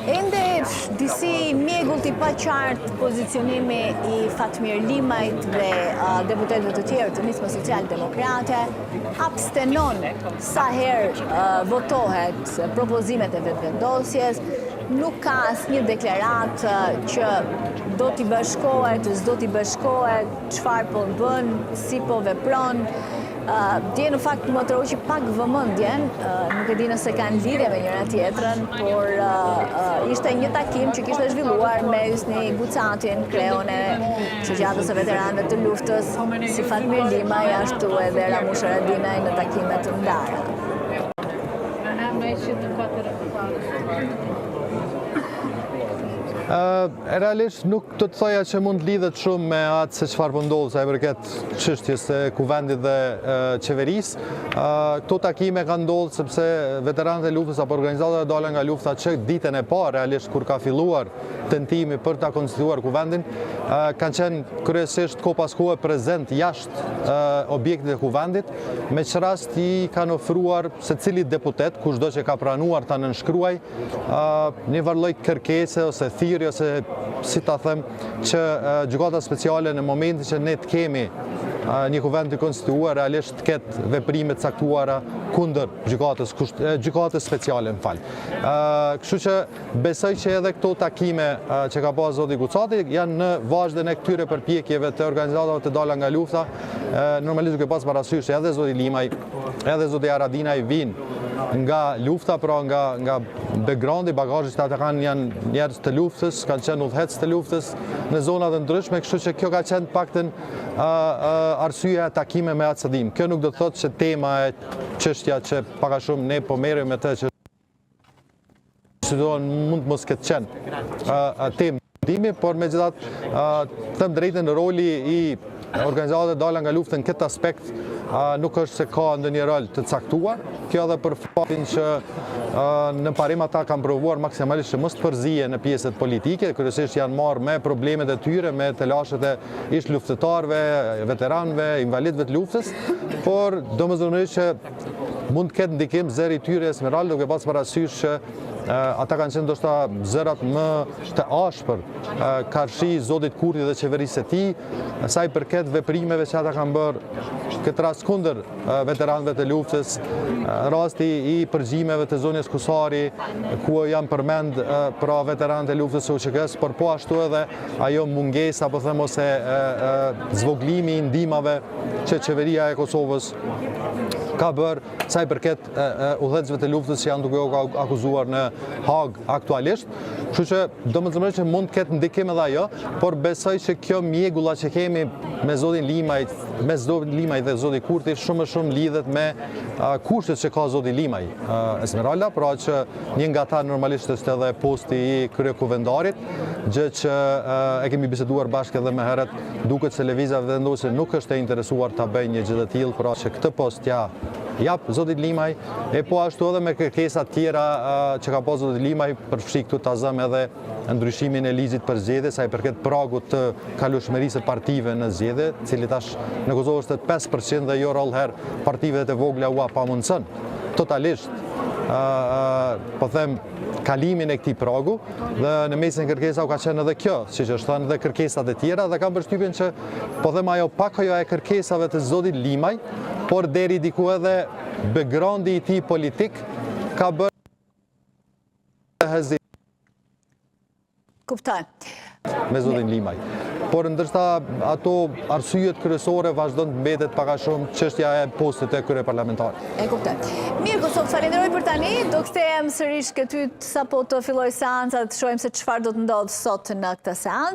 Ende disi mjegull t'i pa qartë pozicionimi I Fatmir Limajt dhe deputetëve të tjerë të nismë social-demokrate abstenon sa herë votohet propozimet e vetëvendosjes, nuk ka asnjë deklaratë që do t'i bashkohet, s'do t'i bashkohet, çfarë po bën, si po vepron. Dje në fakt më troqi pak vëmendjen, nuk e di nëse kanë lidhje me njëra tjetrën, por ishte një takim që kishte zhvilluar me Hysni Gucatin, kreun e shoqatës së veteranëve të luftës, si Fatmir Limaj, ashtu edhe Ramush Haradinaj në takime të ndara. Realisht nuk të thoja që mund lidhet shumë me atë se çfarë po ndodh sa I përket çështjes së kuvendit dhe qeverisë. Këto takime kanë ndodhur sepse veteranët e luftës apo organizatat e dalë nga lufta që ditën e parë realisht kur ka filluar tentimi për ta konstituar kuvendin, kanë qenë kryesisht kohë pas kohe prezent jashtë objektit të kuvendit, me që rast I kanë ofruar secili deputet, kushdo që ka pranuar ta nënshkruaj, një lloj kërkese ose thirrje ose si ta them që gjykata speciale në momentin që ne të kemi një kuvend të konstituar realisht të ketë veprime të caktuara kundër gjykatës speciale, Kështu që besoj që edhe këto takime që ka pas zoti Gucati janë në vazhdën e këtyre përpjekjeve të organizatave të dala nga lufta, normalisht duke pas parasysh edhe zoti Limaj, edhe zoti Haradinaj vinë nga lufta, pra nga backgroundi, bagazhi që ata kanë janë njerëz të luftës, kanë qenë udhëhec të luftës në zona të ndryshme, kështu që kjo ka qenë paktën arsyeja e takime me atë sadim. Kjo nuk do të thotë që tema e çështja që pak a shumë ne po merrem me të që mund mos ketë qenë temë, por megjithatë them drejtën roli I organizatave dala nga lufta në këtë aspekt nuk është se ka ndonjë rol të caktuar. Kjo edhe për faktin që në parim ata kanë provuar maksimalisht që mos të përzihen në pjesët politike, kryesisht janë marrë me problemet e tyre, me telashet e ish luftëtarëve, veteranëve, invalidëve të luftës, por domosdoshmërisht që mund të ketë ndikim zëri I tyre Esmeral, duke pas parasysh që ata kanë qenë ndoshta zërat më të ashpër karshi zotit Kurti dhe qeverisë së tij, sa I përket veprimeve që ata kanë bërë këtë rast kundër veteranëve të luftës, rasti I përgjimeve të zonjës Kusari, ku janë përmend pra veteranët e luftës së UÇK-s, por po ashtu edhe ajo mungesa, po them ose zvoglimi I ndihmave që qeveria e Kosovës ka bërë sa I përket udhëhecëve të luftës që janë duke u akuzuar në Hag aktualisht. Kështu që domethënë që mund të ketë ndikim edhe ajo, por besoj që kjo mjegulla që kemi me zotin Limaj, dhe zoti Kurti shumë lidhet me kushtet që ka zoti Limaj Esmeralda, pra që një nga ta normalisht është edhe posti I kryekuvendarit, gjë që e kemi biseduar bashkë edhe me herët, duket se lëvizja vendosë nuk është e interesuar ta bëjë një gjë të tillë, pra që këtë post jap zotit Limaj, e po ashtu edhe me kërkesa tjera që ka pas zotit Limaj, përfshi këtu ta zëm edhe ndryshimin e ligjit për zgjedhje, sa I përket pragut të kalueshmërisë së partive në zgjedhje, cili tash në Kosovë është 5% dhe jo rallëherë partive të vogla u pamundson totalisht po them kalimin e këtij pragu, dhe në mesin e kërkesave ka qenë edhe kjo, siç është thënë, dhe kërkesat e tjera, dhe kam përshtypjen që po them ajo pak ajo e kërkesave të zotit Limaj, por deri diku edhe backgroundi I tij politik ka bërë Kuptoj. Me zotin Limaj. Por ndërsa ato arsyet kryesore vazhdon të mbetet pak a shumë çështja e postit e kryeparlamentar. E kuptoj. Mirë, Kosovë, falenderoj për tani. Do kthehem sërish këty sapo të filloj seanca, të shohim se çfarë do të ndodhë sot në këtë seancë.